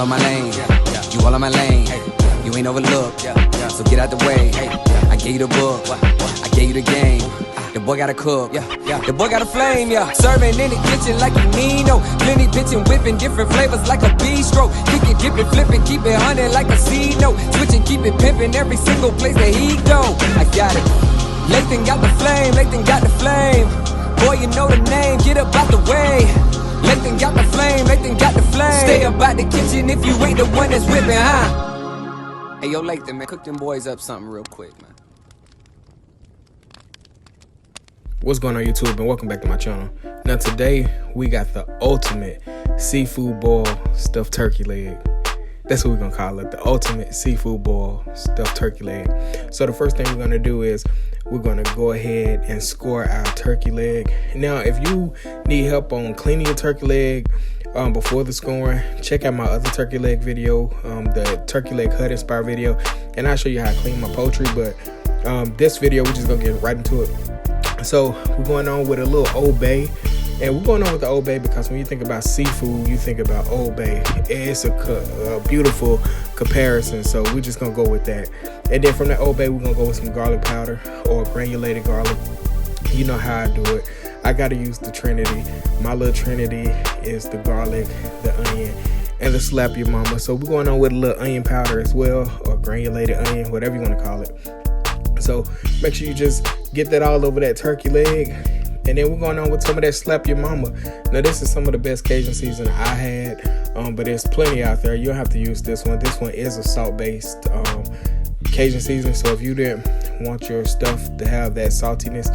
on my lane, you all on my lane. You ain't overlooked, so get out the way. I gave you the book, I gave you the game. The boy gotta cook, the boy got a flame, Serving in the kitchen like you Nino. Plenty pitching, whipping different flavors like a bistro. Kick it, dip it, flip it, keep it hunting like a C note. Switch and keep it pimping every single place that he go. I got it. Lathan got the flame, Lathan got the flame. Boy, you know the name, get up out the way. Lathan got the flame, Lathan got the flame. Stay up out the kitchen if you ain't the one that's whipping, huh? Hey, yo, Lathan, man, cook them boys up something real quick, man. What's going on, YouTube, and welcome back to my channel. Now today we got the ultimate seafood boil stuffed turkey leg. That's what we're gonna call it, the ultimate seafood boil stuffed turkey leg. So the first thing we're gonna do is we're gonna go ahead and score our turkey leg. Now if you need help on cleaning your turkey leg before the scoring, check out my other turkey leg video, the turkey leg hut inspired video, and I'll show you how I clean my poultry. But this video we're just gonna get right into it. So we're going on with a little Old Bay, and we're going on with the Old Bay because when you think about seafood, you think about Old Bay. It's a beautiful comparison, so we're just gonna go with that. And then from that Old Bay, we're gonna go with some garlic powder or granulated garlic. You know how I do it. I gotta use the Trinity. My little Trinity is the garlic, the onion, and the slap your mama. So we're going on with a little onion powder as well, or granulated onion, whatever you want to call it. So make sure you just get that all over that turkey leg. And then we're going on with some of that slap your mama. Now this is some of the best Cajun seasoning I had, but there's plenty out there. You don't have to use this one. This one is a salt-based Cajun seasoning. So if you didn't want your stuff to have that saltiness,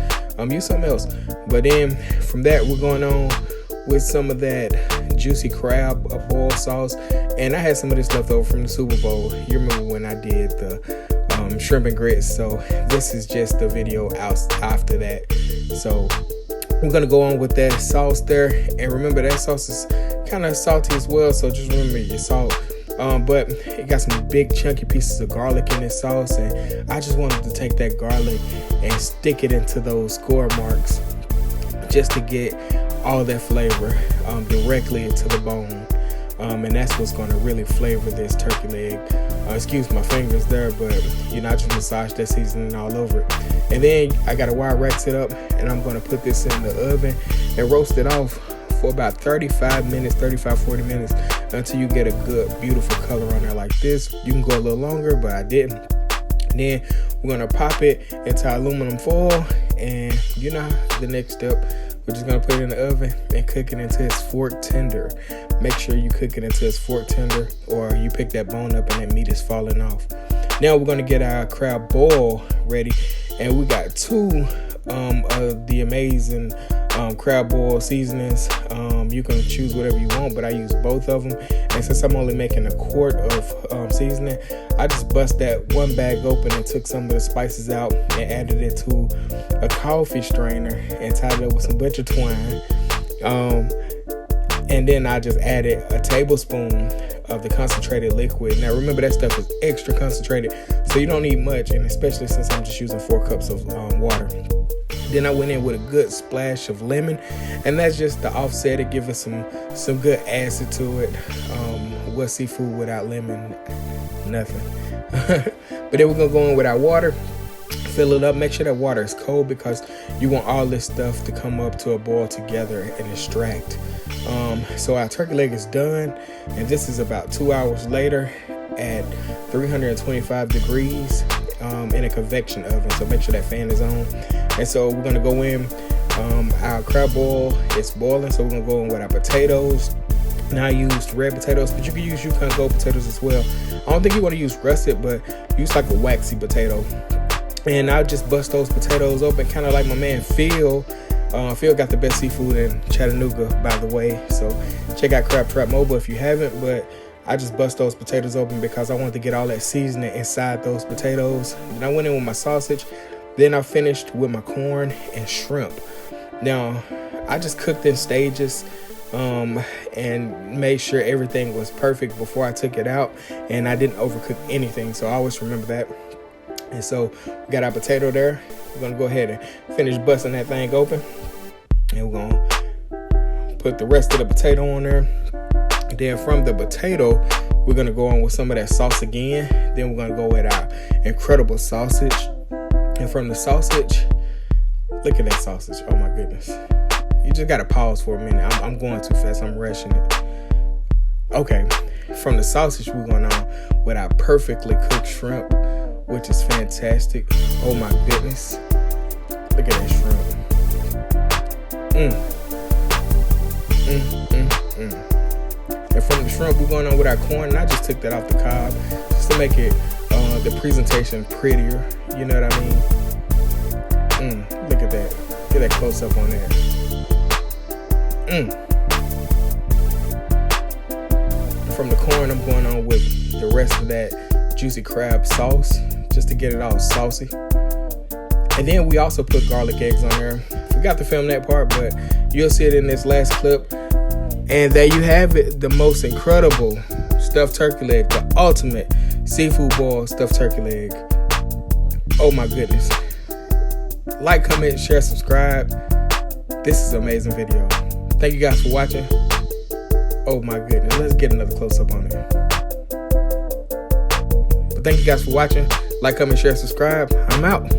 use something else. But then from that, we're going on with some of that juicy crab boil sauce. And I had some of this left over from the Super Bowl. You remember when I did the shrimp and grits? So this is just the video out after that. So we're gonna go on with that sauce there, and remember that sauce is kind of salty as well, so just remember your salt. But it got some big chunky pieces of garlic in this sauce, and I just wanted to take that garlic and stick it into those score marks just to get all that flavor directly to the bone. And that's what's going to really flavor this turkey leg. Excuse my fingers there, but you know, I just massage that seasoning all over it. And then I got a wire rack set up, and I'm going to put this in the oven and roast it off for about 35 minutes, 40 minutes, until you get a good, beautiful color on there like this. You can go a little longer, but I didn't. And then we're going to pop it into aluminum foil, and you know the next step. We're just gonna put it in the oven and cook it until it's fork tender. Make sure you cook it until it's fork tender, or you pick that bone up and that meat is falling off. Now we're gonna get our crab boil ready, and we got two of the amazing crab boil seasonings. You can choose whatever you want, but I use both of them. And since I'm only making a quart of seasoning, I just bust that one bag open and took some of the spices out and added it to a coffee strainer and tied it up with some butcher twine. And then I just added a tablespoon of the concentrated liquid. Now remember, that stuff is extra concentrated, so you don't need much, and especially since I'm just using 4 cups of water. Then I went in with a good splash of lemon, and that's just the offset to give us some good acid to it. What seafood without lemon? Nothing. But then we're gonna go in with our water, fill it up. Make sure that water is cold because you want all this stuff to come up to a boil together and extract. So our turkey leg is done, and this is about 2 hours later at 325 degrees in a convection oven. So make sure that fan is on. And so we're gonna go in. Our crab boil is boiling, so we're gonna go in with our potatoes. Now I used red potatoes, but you can use Yukon Gold potatoes as well. I don't think you want to use russet, but use like a waxy potato. And I'll just bust those potatoes open, kind of like my man Phil. Phil got the best seafood in Chattanooga, by the way. So check out Crab Trap Mobile if you haven't. But I just bust those potatoes open because I wanted to get all that seasoning inside those potatoes. Then I went in with my sausage. Then I finished with my corn and shrimp. Now, I just cooked in stages and made sure everything was perfect before I took it out. And I didn't overcook anything, so I always remember that. And so we got our potato there. We're gonna go ahead and finish busting that thing open, and we're gonna put the rest of the potato on there. Then from the potato, We're gonna go on with some of that sauce again. Then we're gonna go with our incredible sausage. And from the sausage, look at that sausage. Oh my goodness. You just gotta pause for a minute. I'm going too fast. I'm rushing it. Okay. From the sausage, we're going on with our perfectly cooked shrimp, which is fantastic. Oh my goodness. Look at that shrimp. And from the shrimp, we're going on with our corn. And I just took that off the cob just to make it the presentation prettier. You know what I mean? Look at that. Get that close up on that. From the corn, I'm going on with the rest of that juicy crab sauce just to get it all saucy. And then we also put garlic eggs on there. Forgot to film that part, but you'll see it in this last clip. And there you have it, the most incredible stuffed turkey leg, the ultimate seafood boil stuffed turkey leg. Oh my goodness. Like, comment, share, subscribe. This is an amazing video. Thank you guys for watching. Oh my goodness, let's get another close-up on it. But thank you guys for watching. Like, comment, share, subscribe. I'm out.